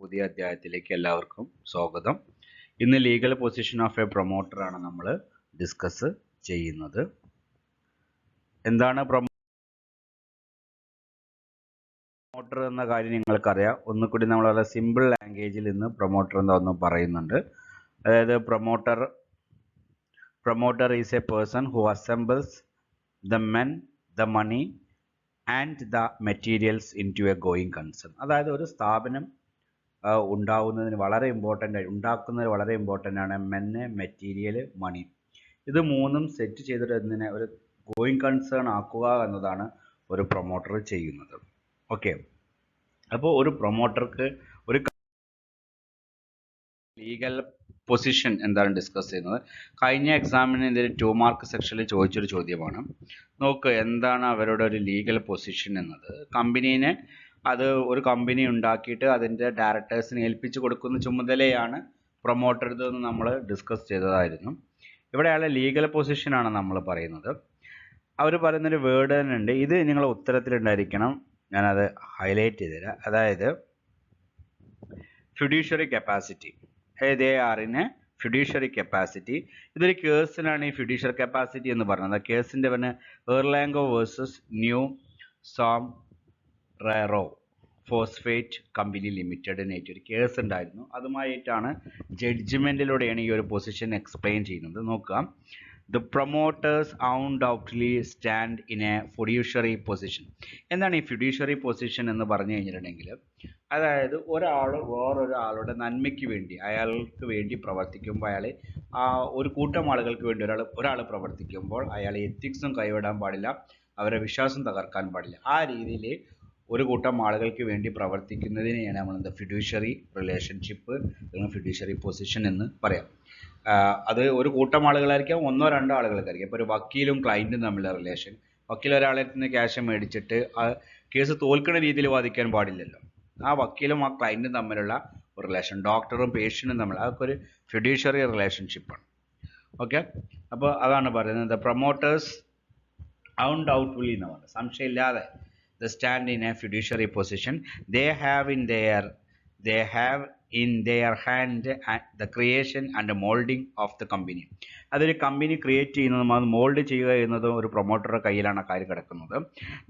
പുതിയ അധ്യായത്തിലേക്ക് എല്ലാവർക്കും സ്വാഗതം. ഇന്ന് legal position of A promoter ആണ് നമ്മൾ ഡിസ്കസ് ചെയ്യുന്നത്. എന്താണ് പ്രൊമോട്ടർ എന്ന കാര്യം നിങ്ങൾക്കറിയാം. ഒന്നുകൂടി നമ്മൾ വളരെ സിമ്പിൾ ലാംഗ്വേജിൽ ഇന്ന് പ്രൊമോട്ടർ എന്താണെന്ന് പറയുന്നുണ്ട്. അതായത് promoter is a person who assembles the men, the money and the materials into a going concern. അതായത് ഒരു സ്ഥാപനം ഉണ്ടാക്കുന്നതിന് വളരെ ഇമ്പോർട്ടൻ്റ് ആണ് മെന്ന്, മെറ്റീരിയൽ, മണി. ഇത് മൂന്നും സെറ്റ് ചെയ്തിട്ട് എന്തിനെ ഒരു ഗോയിങ് കൺസേൺ ആക്കുക എന്നതാണ് ഒരു പ്രൊമോട്ടർ ചെയ്യുന്നത്. ഓക്കെ, അപ്പോൾ ഒരു പ്രൊമോട്ടർക്ക് ഒരു ലീഗൽ പൊസിഷൻ എന്താണ് ഡിസ്കസ് ചെയ്യുന്നത്. കഴിഞ്ഞ എക്സാമിന് ഇതിൽ 2 മാർക്ക് സെക്ഷനിൽ ചോദിച്ചൊരു ചോദ്യമാണ്. നോക്ക്, എന്താണ് അവരുടെ ഒരു ലീഗൽ പൊസിഷൻ എന്നത്. ഒരു കമ്പനി ഉണ്ടാക്കിയിട്ട് അതിൻ്റെ ഡയറക്ടേഴ്സിനെ ഏൽപ്പിച്ചു കൊടുക്കുന്ന ചുമതലയാണ് പ്രൊമോട്ടർ എന്ന് നമ്മൾ ഡിസ്കസ് ചെയ്തതായിരുന്നു. ഇവിടെ അയാളുടെ ലീഗൽ പൊസിഷനാണ് നമ്മൾ പറയുന്നത്. അവർ പറയുന്നൊരു വേർഡ് തന്നെ ഉണ്ട്. ഇത് നിങ്ങളുടെ ഉത്തരത്തിലുണ്ടായിരിക്കണം. ഞാനത് ഹൈലൈറ്റ് ചെയ്തുതരാം. അതായത് fiduciary capacity. They are in A fiduciary capacity. ഇതൊരു കേസിനാണ് ഈ ഫിഡ്യൂഷ്യറി കപ്പാസിറ്റി എന്ന് പറയുന്നത്. കേസിൻ്റെ പിന്നെ എർലാംഗോ വേഴ്സസ് ന്യൂ സോം റേറോ ഫോസ്ഫേറ്റ് കമ്പനി ലിമിറ്റഡിനായിട്ട് ഒരു കേസ് ഉണ്ടായിരുന്നു. അതുമായിട്ടാണ് ജഡ്ജ്മെൻറ്റിലൂടെയാണ് ഈ ഒരു പൊസിഷൻ എക്സ്പ്ലെയിൻ ചെയ്യുന്നത്. നോക്കാം. The promoters undoubtedly stand in a fiduciary position. എന്താണ് ഈ ഫിഡ്യൂഷ്യറി പൊസിഷൻ എന്ന് പറഞ്ഞു കഴിഞ്ഞിട്ടുണ്ടെങ്കിൽ, അതായത് വേറൊരാളുടെ നന്മയ്ക്ക് വേണ്ടി അയാൾക്ക് വേണ്ടി പ്രവർത്തിക്കുമ്പോൾ ഒരു കൂട്ടം ആളുകൾക്ക് വേണ്ടി ഒരാൾ പ്രവർത്തിക്കുമ്പോൾ അയാൾ എത്തിക്സും കൈവിടാൻ പാടില്ല, അവരെ വിശ്വാസം തകർക്കാൻ പാടില്ല. ആ രീതിയിൽ ഒരു കൂട്ടം ആളുകൾക്ക് വേണ്ടി പ്രവർത്തിക്കുന്നതിനെയാണ് നമ്മൾ ഫിഡ്യൂഷ്യറി റിലേഷൻഷിപ്പ് അല്ലെങ്കിൽ ഫിഡ്യൂഷ്യറി പൊസിഷൻ എന്ന് പറയാം. അത് ഒരു കൂട്ടം ആളുകളായിരിക്കാം, 1-2 ആളുകൾക്കായിരിക്കും. ഇപ്പോൾ ഒരു വക്കീലും ക്ലയൻറ്റും തമ്മിലുള്ള റിലേഷൻ. വക്കീൽ ഒരാളെ നിന്ന് ക്യാഷ് മേടിച്ചിട്ട് ആ കേസ് തോൽക്കുന്ന രീതിയിൽ വാദിക്കാൻ പാടില്ലല്ലോ. ആ വക്കീലും ആ ക്ലയൻറ്റും തമ്മിലുള്ള ഒരു റിലേഷൻ, ഡോക്ടറും പേഷ്യൻറ്റും തമ്മിൽ, അതൊക്കെ ഒരു ഫിഡ്യൂഷ്യറി റിലേഷൻഷിപ്പാണ്. ഓക്കെ, അപ്പോൾ അതാണ് പറയുന്നത്. ദ പ്രൊമോട്ടേഴ്സ് undoubtedly എന്ന് പറഞ്ഞത് സംശയമില്ലാതെ the stand in a fiduciary position. They have in their hand the creation and molding of the company. അതൊരു കമ്പനി ക്രിയേറ്റ് ചെയ്യുന്നതും അത് മോൾഡ് ചെയ്യുക എന്നതും ഒരു പ്രൊമോട്ടറുടെ കയ്യിലാണ് കാര്യം കിടക്കുന്നത്.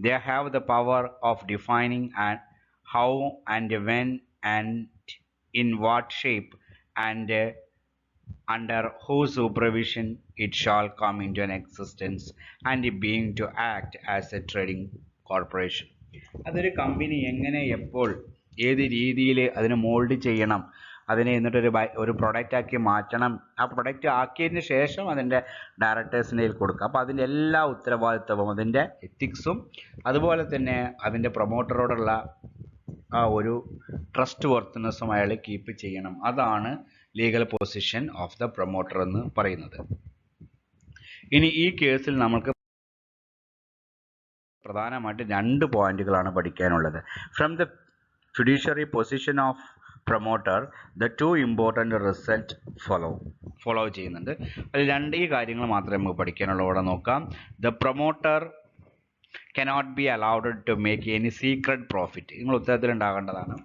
They have the power of defining and how and when and in what shape and under whose supervision it shall come into an existence and being to act as a trading corporation. അതൊരു company എങ്ങനെ, എപ്പോൾ, ഏത് രീതിയിൽ അതിനെ mould ചെയ്യണം, അതിനെ എന്നിട്ടൊരു product ആക്കി മാറ്റണം, ആ പ്രൊഡക്റ്റ് ആക്കിയതിന് ശേഷം അതിൻ്റെ ഡയറക്ടേഴ്സിൻ്റെ കൊടുക്കുക. അപ്പോൾ അതിൻ്റെ എല്ലാ ഉത്തരവാദിത്വവും അതിൻ്റെ എത്തിക്സും അതുപോലെ തന്നെ അതിൻ്റെ പ്രൊമോട്ടറോടുള്ള ആ ഒരു ട്രസ്റ്റ് വർത്തിനെസ്സും അയാൾ കീപ്പ് ചെയ്യണം. അതാണ് legal position of the promoter എന്ന് പറയുന്നത്. ഇനി ഈ കേസിൽ നമുക്ക് പ്രധാനമായിട്ട് 2 പോയിന്റുകളാണ് പഠിക്കാനുള്ളത്. From the fiduciary position of promoter the 2 important result follow ചെയ്യുന്നുണ്ട്. അതിൽ 2 കാര്യങ്ങൾ മാത്രമേ നമുക്ക് പഠിക്കാനുള്ളൂ. ഇവിടെ നോക്കാം. The promoter cannot be allowed to make any secret profit. നിങ്ങൾ ഉത്തരത്തിൽ ഉണ്ടാകേണ്ടതാണ്.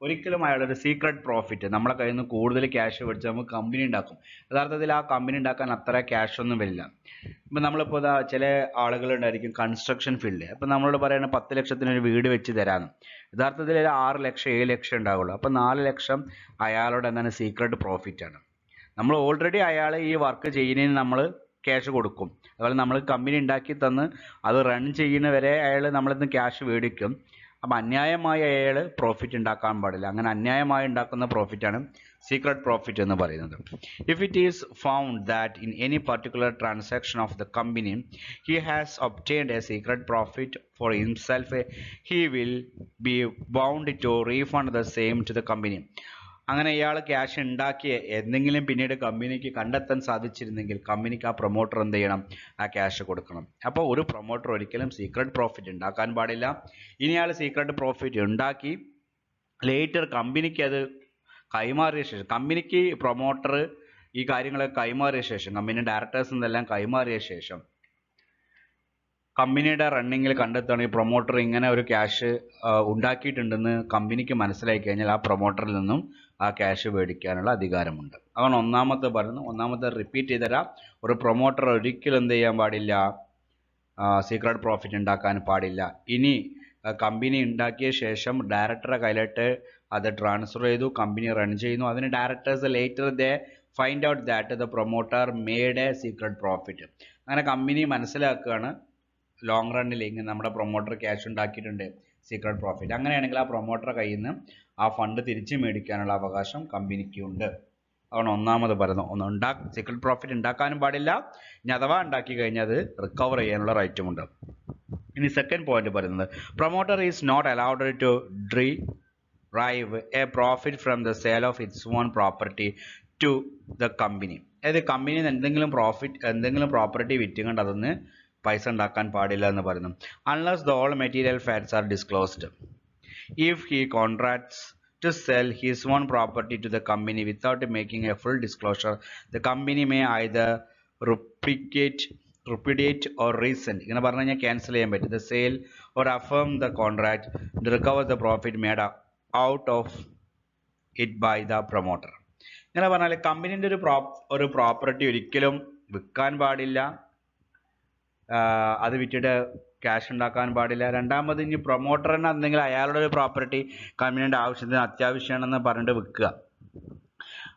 ഒരിക്കലും അയാളൊരു സീക്രട്ട് പ്രോഫിറ്റ്, നമ്മളെ കയ്യിൽ നിന്ന് കൂടുതൽ ക്യാഷ് മേടിച്ച് നമുക്ക് കമ്പനി ഉണ്ടാക്കും. യഥാർത്ഥത്തിൽ ആ കമ്പനി ഉണ്ടാക്കാൻ അത്ര ക്യാഷ് ഒന്നും വരില്ല. ഇപ്പം നമ്മളിപ്പോൾ ചില ആളുകളുണ്ടായിരിക്കും കൺസ്ട്രക്ഷൻ ഫീൽഡ്. അപ്പം നമ്മളോട് പറയുന്നത് 10 ലക്ഷത്തിനൊരു വീട് വെച്ച് തരാമെന്ന്. യഥാർത്ഥത്തിൽ 6 ലക്ഷം 7 ലക്ഷം ഉണ്ടാവുള്ളൂ. അപ്പം 4 ലക്ഷം അയാളോട് എന്താണ് സീക്രട്ട് പ്രോഫിറ്റാണ്. നമ്മൾ ഓൾറെഡി അയാൾ ഈ വർക്ക് ചെയ്യുന്നതിന് നമ്മൾ ക്യാഷ് കൊടുക്കും. അതുപോലെ നമ്മൾ കമ്പനി ഉണ്ടാക്കി തന്ന് അത് റൺ ചെയ്യുന്നവരെ അയാൾ നമ്മളിൽ നിന്ന് ക്യാഷ് മേടിക്കും. അപ്പം അന്യായമായി അയാൾ പ്രോഫിറ്റ് ഉണ്ടാക്കാൻ പാടില്ല. അങ്ങനെ അന്യായമായി ഉണ്ടാക്കുന്ന പ്രോഫിറ്റാണ് സീക്രട്ട് പ്രോഫിറ്റ് എന്ന് പറയുന്നത്. If it is found that in any particular transaction of the company he has obtained a secret profit for himself he will be bound to refund the same to the company. അങ്ങനെ ഇയാൾ cash ഉണ്ടാക്കിയ എന്തെങ്കിലും പിന്നീട് കമ്പനിക്ക് കണ്ടെത്താൻ സാധിച്ചിരുന്നെങ്കിൽ കമ്പനിക്ക് ആ promoter എന്ത് ചെയ്യണം, ആ ക്യാഷ് കൊടുക്കണം. അപ്പോൾ ഒരു പ്രൊമോട്ടർ ഒരിക്കലും സീക്രട്ട് പ്രോഫിറ്റ് ഉണ്ടാക്കാൻ പാടില്ല. ഇനി അയാൾ സീക്രട്ട് പ്രോഫിറ്റ് ഉണ്ടാക്കി ലേറ്റർ കമ്പനിക്ക് അത് കൈമാറിയ ശേഷം, കമ്പനിക്ക് പ്രൊമോട്ടർ ഈ കാര്യങ്ങളൊക്കെ കൈമാറിയ ശേഷം, കമ്പനി ഡയറക്ടേഴ്സ് എന്നെല്ലാം കൈമാറിയ ശേഷം കമ്പനിയുടെ റണ്ണിങ്ങിൽ കണ്ടെത്തുകയാണെങ്കിൽ പ്രൊമോട്ടർ ഇങ്ങനെ ഒരു ക്യാഷ് ഉണ്ടാക്കിയിട്ടുണ്ടെന്ന് കമ്പനിക്ക് മനസ്സിലാക്കി കഴിഞ്ഞാൽ ആ പ്രൊമോട്ടറിൽ നിന്നും ആ ക്യാഷ് മേടിക്കാനുള്ള അധികാരമുണ്ട്. അതാണ് ഒന്നാമത്തെ പറയുന്നത്. ഒന്നാമത്തെ റിപ്പീറ്റ് ചെയ്തുതരാം. ഒരു പ്രൊമോട്ടർ ഒരിക്കലും എന്ത് ചെയ്യാൻ പാടില്ല, സീക്രട്ട് പ്രോഫിറ്റ് ഉണ്ടാക്കാൻ പാടില്ല. ഇനി കമ്പനി ഉണ്ടാക്കിയ ശേഷം ഡയറക്ടറെ കയ്യിലിട്ട് അത് ട്രാൻസ്ഫർ ചെയ്തു, കമ്പനി റൺ ചെയ്യുന്നു. അതിന് directors later they find out that the promoter made A secret profit. അങ്ങനെ കമ്പനി മനസ്സിലാക്കുകയാണ് ലോങ് റണ്ണിൽ ഇങ്ങനെ നമ്മുടെ പ്രൊമോട്ടർ ക്യാഷ് ഉണ്ടാക്കിയിട്ടുണ്ട്, സീക്രട്ട് പ്രോഫിറ്റ്. അങ്ങനെയാണെങ്കിൽ ആ പ്രൊമോട്ടറെ കയ്യിൽ നിന്ന് ആ ഫണ്ട് തിരിച്ചു മേടിക്കാനുള്ള അവകാശം കമ്പനിക്കുണ്ട്. അതാണ് ഒന്നാമത് പറയുന്നത്. സീക്രട്ട് പ്രോഫിറ്റ് ഉണ്ടാക്കാനും പാടില്ല, ഇനി അഥവാ ഉണ്ടാക്കി കഴിഞ്ഞാൽ അത് റിക്കവർ ചെയ്യാനുള്ള റൈറ്റുമുണ്ട്. ഇനി സെക്കൻഡ് പോയിന്റ് പറയുന്നത്, promoter is not allowed to drive a profit from the sale of its own property to the company. അതായത് കമ്പനിയിൽ എന്തെങ്കിലും പ്രോപ്പർട്ടി വിറ്റുകൊണ്ട് അതൊന്ന് പൈസ ഉണ്ടാക്കാൻ പാടില്ല എന്ന് പറയുന്നു. Unless the all material facts R disclosed. If he contracts to sell his own property to the company without making a full disclosure, the company may either repudiate or rescind. ഇങ്ങനെ പറഞ്ഞു കഴിഞ്ഞാൽ cancel ചെയ്യാൻ പറ്റും the sale or affirm the contract to recover the profit made out of it by the promoter. ഇങ്ങനെ പറഞ്ഞാൽ കമ്പനിൻ്റെ ഒരു property ഒരിക്കലും വിൽക്കാൻ പാടില്ല, അത് വിറ്റിട്ട് ക്യാഷ് ഉണ്ടാക്കാൻ പാടില്ല. രണ്ടാമത് ഇനി പ്രൊമോട്ടറിന് എന്തെങ്കിലും അയാളുടെ ഒരു പ്രോപ്പർട്ടി കമ്പനിയുടെ ആവശ്യത്തിന് അത്യാവശ്യമാണെന്ന് പറഞ്ഞിട്ട് വിൽക്കുക.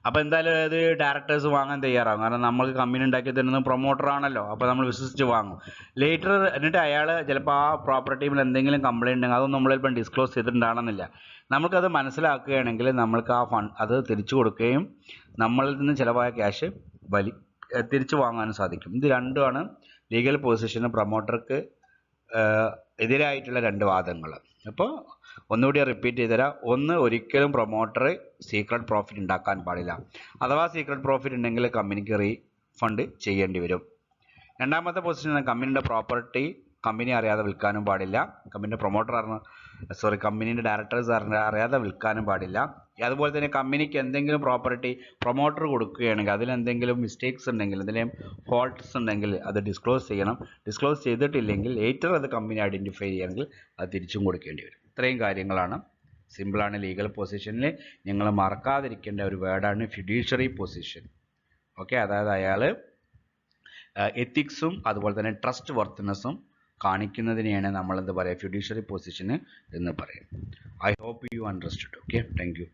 അപ്പോൾ എന്തായാലും അത് ഡയറക്ടേഴ്സ് വാങ്ങാൻ തയ്യാറാകും. കാരണം നമ്മൾ കമ്പനി ഉണ്ടാക്കി തരുന്നത് പ്രൊമോട്ടറാണല്ലോ, അപ്പോൾ നമ്മൾ വിശ്വസിച്ച് വാങ്ങും. ലേറ്റർ എന്നിട്ട് അയാൾ ചിലപ്പോൾ ആ പ്രോപ്പർട്ടിയിൽ എന്തെങ്കിലും കംപ്ലയിൻ്റ് ഉണ്ടെങ്കിൽ അതൊന്നും നമ്മൾ ചിലപ്പോൾ ഡിസ്ക്ലോസ് ചെയ്തിട്ടുണ്ടാകണമെന്നില്ല. നമുക്കത് മനസ്സിലാക്കുകയാണെങ്കിൽ നമ്മൾക്ക് അത് തിരിച്ചു കൊടുക്കുകയും നമ്മളിൽ നിന്ന് ചിലവായ ക്യാഷ് തിരിച്ചു വാങ്ങാനും സാധിക്കും. ഇത് രണ്ടുമാണ് ലീഗൽ പൊസിഷന് പ്രൊമോട്ടർക്ക് എതിരായിട്ടുള്ള രണ്ട് വാദങ്ങൾ. അപ്പോൾ ഒന്നുകൂടി റിപ്പീറ്റ് ചെയ്തുതരാം. ഒന്ന്, ഒരിക്കലും പ്രൊമോട്ടർ സീക്രട്ട് പ്രോഫിറ്റ് ഉണ്ടാക്കാൻ പാടില്ല. അഥവാ സീക്രട്ട് പ്രോഫിറ്റ് ഉണ്ടെങ്കിൽ കമ്പനിക്ക് റീഫണ്ട് ചെയ്യേണ്ടി വരും. രണ്ടാമത്തെ പൊസിഷൻ, കമ്പനിയുടെ പ്രോപ്പർട്ടി കമ്പനി അറിയാതെ വിൽക്കാനും പാടില്ല. കമ്പനിയുടെ ഡയറക്ടേഴ്സ് അറിയാതെ വിൽക്കാനും പാടില്ല. അതുപോലെ തന്നെ കമ്പനിക്ക് എന്തെങ്കിലും പ്രോപ്പർട്ടി പ്രൊമോട്ടർ കൊടുക്കുകയാണെങ്കിൽ അതിലെന്തെങ്കിലും മിസ്റ്റേക്സ് ഉണ്ടെങ്കിൽ, എന്തെങ്കിലും ഫോൾട്ട്സ് ഉണ്ടെങ്കിൽ അത് ഡിസ്ക്ലോസ് ചെയ്യണം. ഡിസ്ക്ലോസ് ചെയ്തിട്ടില്ലെങ്കിൽ ലേറ്റർ അത് കമ്പനി ഐഡൻറ്റിഫൈ ചെയ്യുകയാണെങ്കിൽ അത് തിരിച്ചും കൊടുക്കേണ്ടി വരും. ഇത്രയും കാര്യങ്ങളാണ്. സിമ്പിളാണ്. ലീഗൽ പൊസിഷനിൽ നിങ്ങൾ മറക്കാതിരിക്കേണ്ട ഒരു വേർഡാണ് ഫിഡ്യൂഷ്യറി പൊസിഷൻ. ഓക്കെ, അതായത് അയാൾ എത്തിക്സും അതുപോലെ തന്നെ ട്രസ്റ്റ് വർത്ത്നെസ്സും കാണിക്കുന്നതിനെയാണ് നമ്മൾ എന്ത് പറയുക, ഫിഡ്യൂഷ്യറി പൊസിഷന് എന്ന് പറയും. I hope you understood. Okay, thank U.